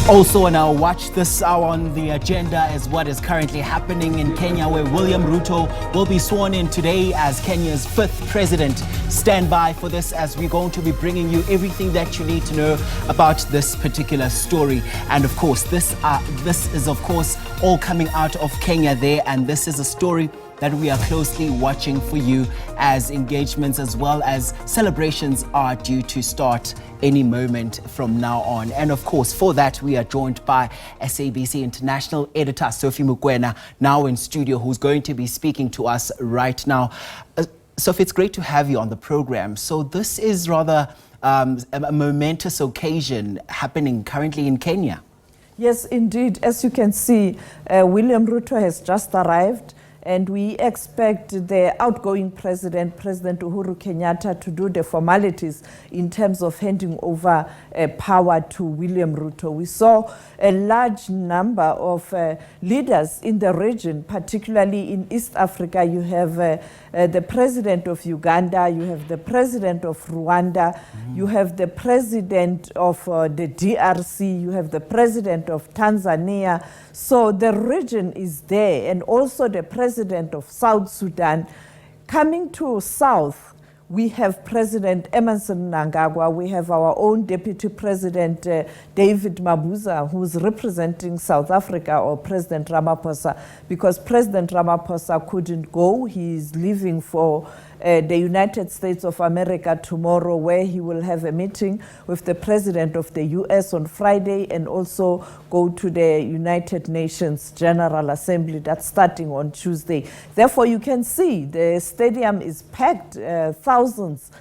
Also on our watch this hour on the agenda is what is currently happening in Kenya, where William Ruto will be sworn in today as Kenya's 5th president. Stand by for this, as we're going to be bringing you everything that you need to know about this particular story. And of course, this is of course all coming out of Kenya there, and this is a story that we are closely watching for you, as engagements as well as celebrations are due to start any moment from now on. And of course, for that, we are joined by SABC international editor Sophie Mokoena, now in studio, who's going to be speaking to us right now. Sophie, it's great to have you on the program. So this is rather a momentous occasion happening currently in Kenya. Yes, indeed. As you can see, William Ruto has just arrived, and we expect the outgoing president, President Uhuru Kenyatta, to do the formalities in terms of handing over power to William Ruto. We saw a large number of leaders in the region, particularly in East Africa. You have the president of Uganda, you have the president of Rwanda, you have the president of the DRC, you have the president of Tanzania. So the region is there, and also the president of South Sudan. Coming to South, we have President Emmerson Mnangagwa. We have our own Deputy President David Mabuza, who's representing South Africa, or President Ramaphosa, because President Ramaphosa couldn't go. He's leaving for the United States of America tomorrow, where he will have a meeting with the President of the US on Friday, and also go to the United Nations General Assembly that's starting on Tuesday. Therefore, you can see the stadium is packed, thousands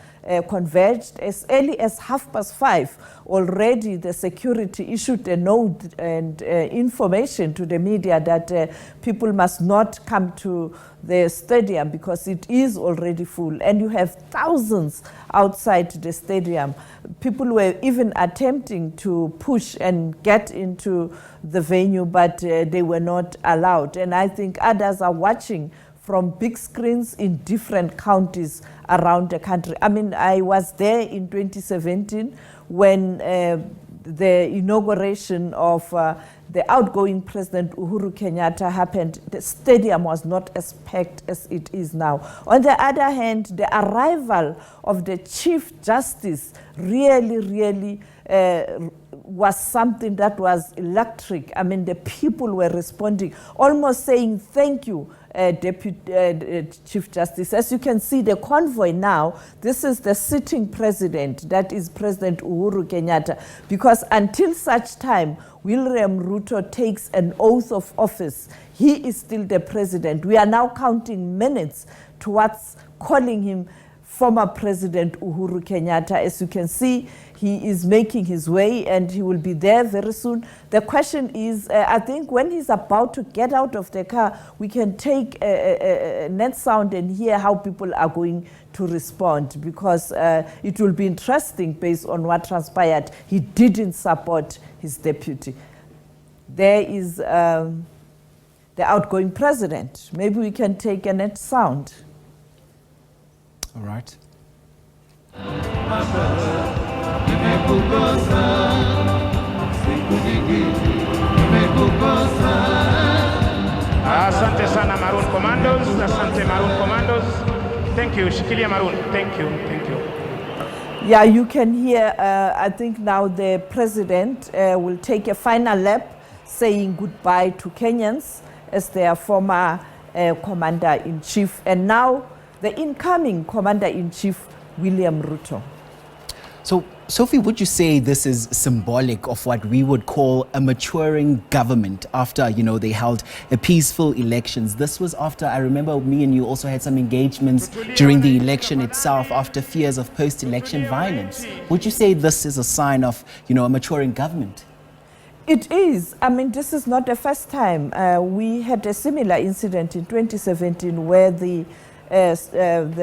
converged. As early as 5:30 already, the security issued a note and information to the media that people must not come to the stadium because it is already full, and you have thousands outside the stadium. People were even attempting to push and get into the venue, but they were not allowed. And I think others are watching from big screens in different counties around the country. I mean, I was there in 2017 when the inauguration of the outgoing President Uhuru Kenyatta happened. The stadium was not as packed as it is now. On the other hand, the arrival of the Chief Justice really was something that was electric. I mean, the people were responding, almost saying, thank you, Deputy Chief Justice. As you can see, the convoy now, this is the sitting president, that is President Uhuru Kenyatta, because until such time William Ruto takes an oath of office, he is still the president. We are now counting minutes towards calling him former President Uhuru Kenyatta. As you can see, he is making his way, and he will be there very soon. The question is, I think when he's about to get out of the car, we can take a net sound and hear how people are going to respond, because it will be interesting based on what transpired. He didn't support his deputy. There is the outgoing president. Maybe we can take a net sound. All right. Asante sana Maroon Commandos, asante Maroon Commandos. Thank you, Shikilia Maroon. Thank you, thank you. Yeah, you can hear, I think now the president will take a final lap saying goodbye to Kenyans as their former commander-in-chief, and now the incoming commander-in-chief, William Ruto. So, Sophie, would you say this is symbolic of what we would call a maturing government after, they held a peaceful elections? This was after, I remember me and you also had some engagements during the election itself, after fears of post-election violence. Would you say this is a sign of, a maturing government? It is. I mean, this is not the first time. We had a similar incident in 2017 where the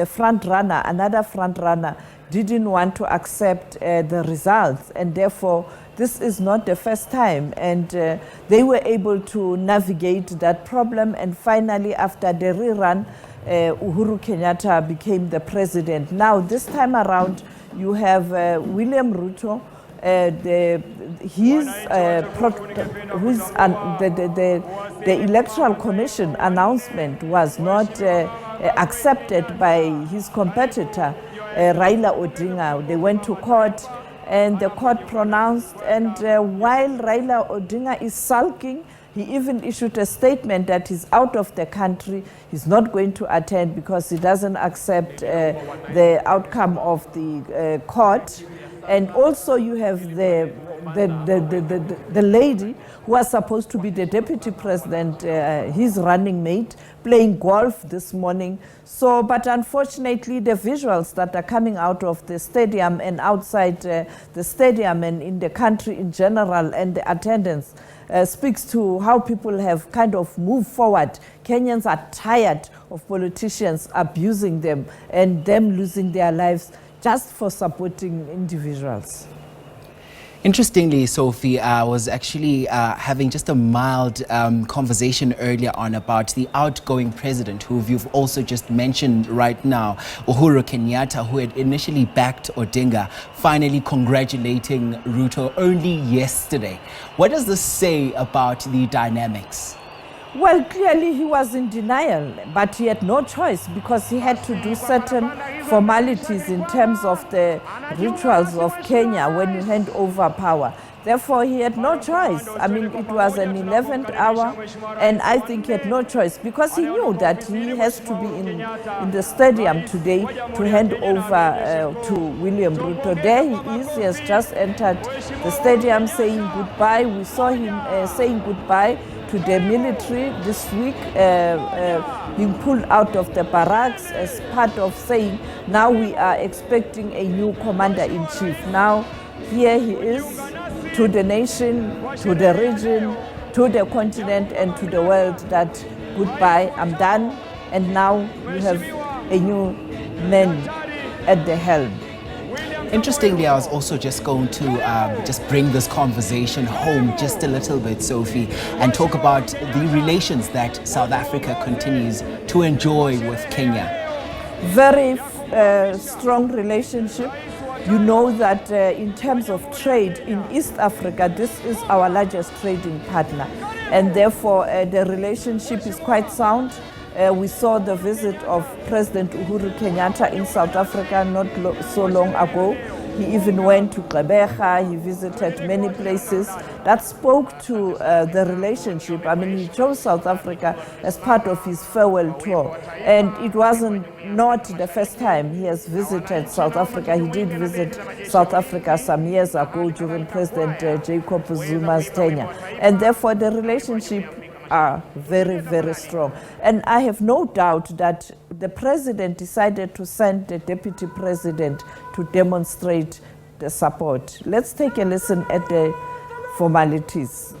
front runner, another front runner, didn't want to accept the results, and therefore this is not the first time, and they were able to navigate that problem, and finally after the rerun, Uhuru Kenyatta became the president. Now this time around you have William Ruto the Electoral Commission announcement was not accepted by his competitor, Raila Odinga. They went to court and the court pronounced, and while Raila Odinga is sulking, he even issued a statement that he's out of the country. He's not going to attend because he doesn't accept the outcome of the court. And also you have the lady who was supposed to be the deputy president, his running mate, playing golf this morning. So, but unfortunately, the visuals that are coming out of the stadium and outside the stadium and in the country in general, and the attendance speaks to how people have kind of moved forward. Kenyans are tired of politicians abusing them and them losing their lives just for supporting individuals. Interestingly, Sophie, I was actually having just a mild conversation earlier on about the outgoing president, who you've also just mentioned right now, Uhuru Kenyatta, who had initially backed Odinga, finally congratulating Ruto only yesterday. What does this say about the dynamics? Well, clearly he was in denial, but he had no choice because he had to do certain formalities in terms of the rituals of Kenya when you hand over power. Therefore, he had no choice. I mean, it was an 11th hour, and I think he had no choice because he knew that he has to be in the stadium today to hand over to William Ruto. There he is. He has just entered the stadium saying goodbye. We saw him saying goodbye to the military this week, being pulled out of the barracks as part of saying, now we are expecting a new commander-in-chief. Now, here he is, to the nation, to the region, to the continent, and to the world, that goodbye, I'm done, and now you have a new man at the helm. Interestingly, I was also just going to just bring this conversation home just a little bit, Sophie, and talk about the relations that South Africa continues to enjoy with Kenya. Very strong relationship. You know that in terms of trade in East Africa, this is our largest trading partner. And therefore, the relationship is quite sound. We saw the visit of President Uhuru Kenyatta in South Africa not so long ago. He even went to Gqeberha, he visited many places. That spoke to the relationship. I mean, he chose South Africa as part of his farewell tour. And it wasn't not the first time he has visited South Africa. He did visit South Africa some years ago during President Jacob Zuma's tenure. And therefore, the relationship are very, very strong. And I have no doubt that the president decided to send the deputy president to demonstrate the support. Let's take a listen at the formalities.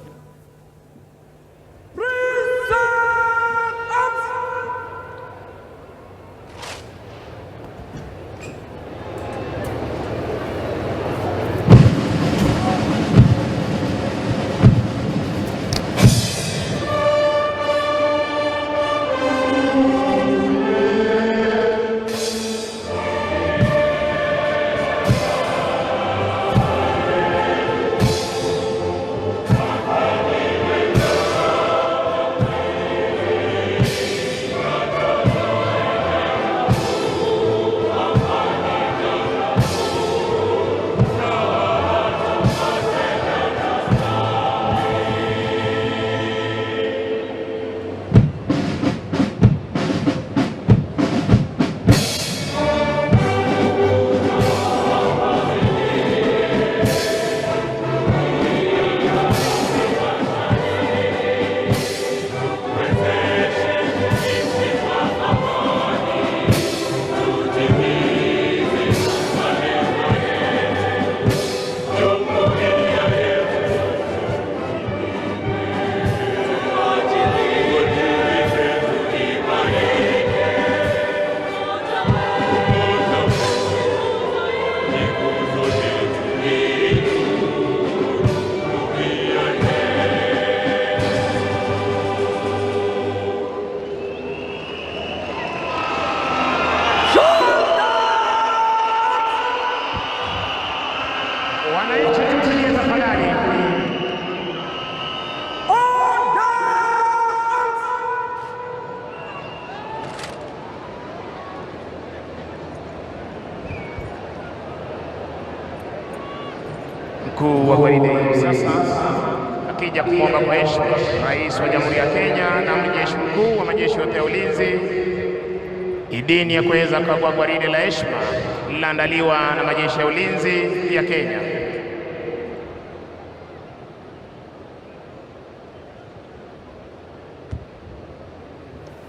sasa, akija kuomba kwa heshima Rais wa Jamhuri ya Kenya na Amiri Jeshi Mkuu wa majeshi yote ya ulinzi idhini ya kuweza kukagua gwaride la heshima lililoandaliwa na majeshi ya ulinzi ya Kenya.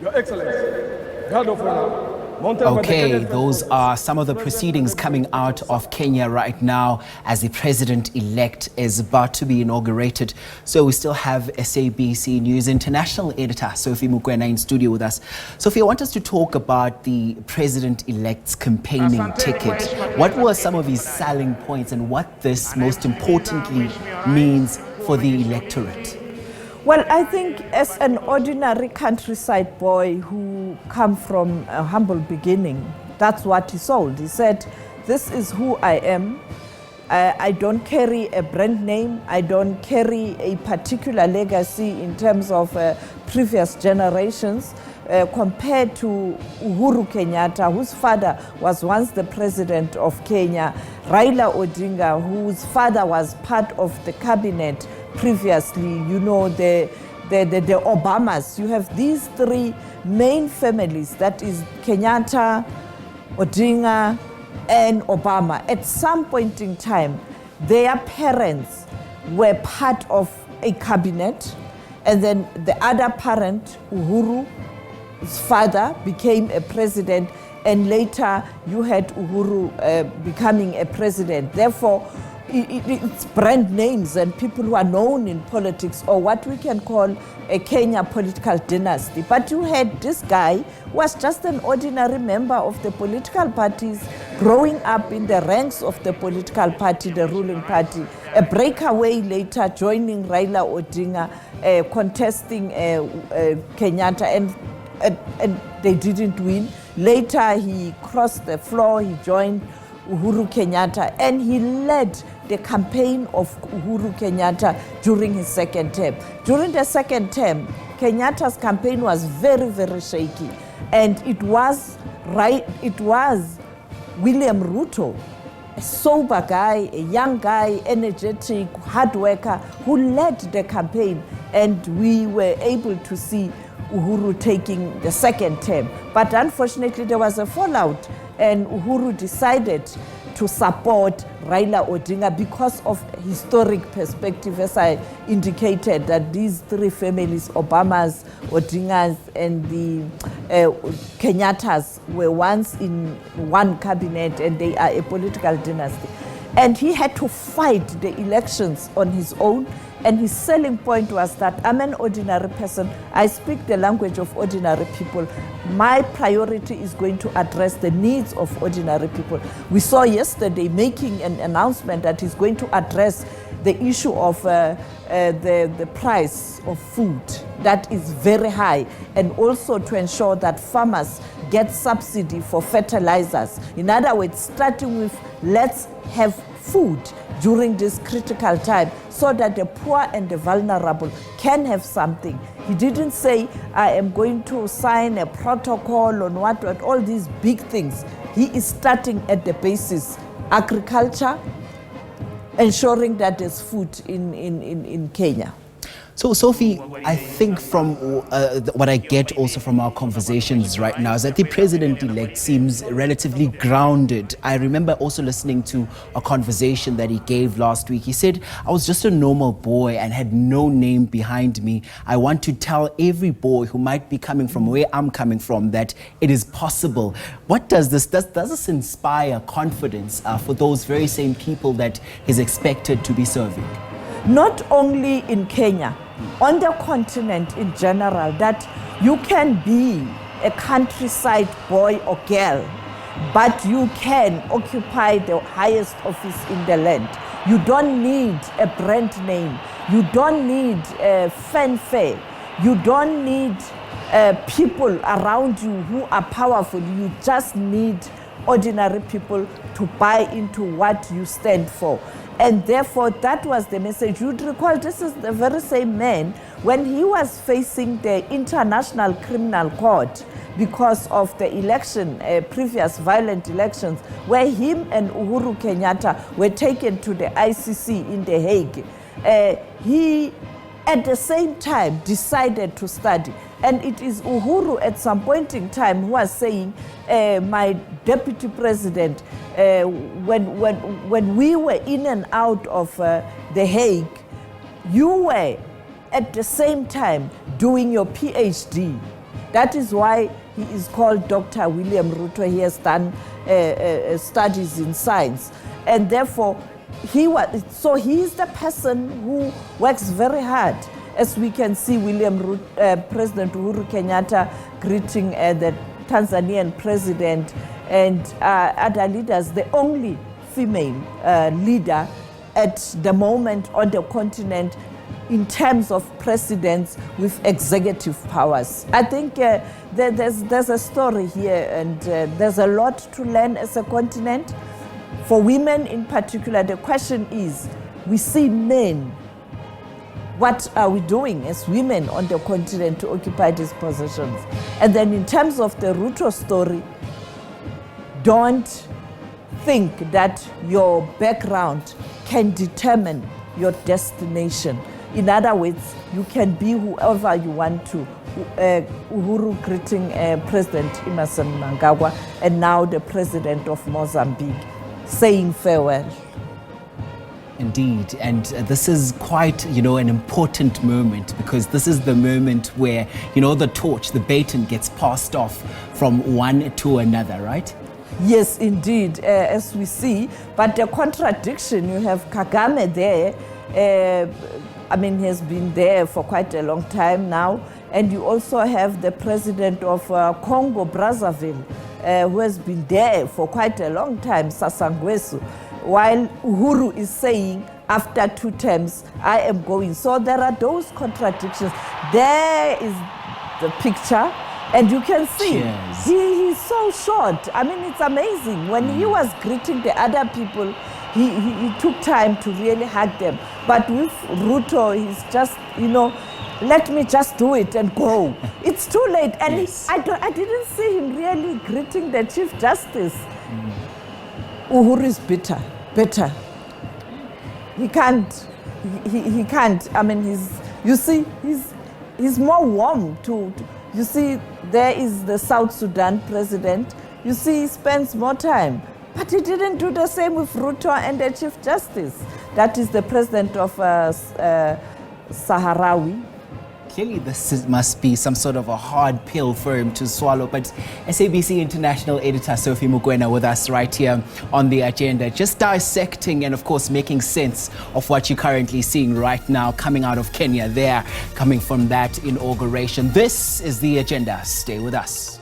Your Excellency, Guard of Honor. Okay, those are some of the proceedings coming out of Kenya right now as the president-elect is about to be inaugurated. So we still have SABC News international editor Sophie Mokoena in studio with us. Sophie, I want us to talk about the president-elect's campaigning ticket. What were some of his selling points and what this most importantly means for the electorate? Well, I think as an ordinary countryside boy who come from a humble beginning, that's what he sold. He said, this is who I am. I don't carry a brand name. I don't carry a particular legacy in terms of previous generations. Compared to Uhuru Kenyatta, whose father was once the president of Kenya, Raila Odinga, whose father was part of the cabinet previously, you know, the Obamas. You have these three main families, that is Kenyatta, Odinga, and Obama. At some point in time, their parents were part of a cabinet, and then the other parent, Uhuru's father, became a president, and later you had Uhuru becoming a president. Therefore, it's brand names and people who are known in politics, or what we can call a Kenya political dynasty. But you had this guy who was just an ordinary member of the political parties, growing up in the ranks of the political party, the ruling party, a breakaway later joining Raila Odinga, contesting Kenyatta, and they didn't win. Later he crossed the floor, he joined Uhuru Kenyatta, and he led the campaign of Uhuru Kenyatta during his second term. During the second term, Kenyatta's campaign was very, very shaky, and it was William Ruto, a sober guy, a young guy, energetic, hard worker, who led the campaign, and we were able to see Uhuru taking the second term. But unfortunately, there was a fallout, and Uhuru decided to support Raila Odinga because of historic perspective, as I indicated, that these three families, Obamas, Odingas, and the Kenyattas, were once in one cabinet, and they are a political dynasty. And he had to fight the elections on his own. And his selling point was that I'm an ordinary person. I speak the language of ordinary people. My priority is going to address the needs of ordinary people. We saw yesterday making an announcement that he's going to address the issue of the price of food that is very high, and also to ensure that farmers get subsidy for fertilizers. In other words, starting with let's have food during this critical time so that the poor and the vulnerable can have something. He didn't say, I am going to sign a protocol on what, all these big things. He is starting at the basis, agriculture, ensuring that there's food in Kenya. So, Sophie, I think from what I get also from our conversations right now is that the president-elect seems relatively grounded. I remember also listening to a conversation that he gave last week. He said, I was just a normal boy and had no name behind me. I want to tell every boy who might be coming from where I'm coming from that it is possible. What does this inspire confidence for those very same people that he's expected to be serving? Not only in Kenya, on the continent in general, that you can be a countryside boy or girl, but you can occupy the highest office in the land. You don't need a brand name. You don't need fanfare. You don't need people around you who are powerful. You just need ordinary people to buy into what you stand for. And therefore, that was the message. You'd recall this is the very same man when he was facing the International Criminal Court because of the election, previous violent elections, where him and Uhuru Kenyatta were taken to the ICC in The Hague. he at the same time decided to study. And it is Uhuru at some point in time who was saying, my deputy president, when we were in and out of The Hague, you were at the same time doing your PhD. That is why he is called Dr. William Ruto. He has done studies in science. And therefore, he is the person who works very hard. As we can see, President Uhuru Kenyatta greeting the Tanzanian president and other leaders, the only female leader at the moment on the continent in terms of presidents with executive powers. I think there's a story here, and there's a lot to learn as a continent. For women in particular, the question is, we see men. What are we doing as women on the continent to occupy these positions? And then in terms of the Ruto story, don't think that your background can determine your destination. In other words, you can be whoever you want to. Uhuru greeting President Emmerson Mnangagwa, and now the president of Mozambique, saying farewell. Indeed, and this is quite, an important moment, because this is the moment where, the torch, the baton gets passed off from one to another, right? Yes, indeed, as we see. But the contradiction, you have Kagame there, he has been there for quite a long time now. And you also have the president of Congo, Brazzaville, who has been there for quite a long time, Sassangwesu, while Uhuru is saying, after 2 terms, I am going. So there are those contradictions. There is the picture, and you can see he's so short. It's amazing. When he was greeting the other people, he took time to really hug them. But with Ruto, he's just, let me just do it and go. It's too late. And I didn't see him really greeting the Chief Justice. Uhuru is bitter. He can't. He can't. He's more warm to. You see, there is the South Sudan president. You see, he spends more time. But he didn't do the same with Ruto and the Chief Justice. That is the president of Sahrawi. Clearly, this must be some sort of a hard pill for him to swallow. But SABC international editor Sophie Mokoena with us right here on the agenda, just dissecting and, of course, making sense of what you're currently seeing right now coming out of Kenya there, coming from that inauguration. This is the agenda. Stay with us.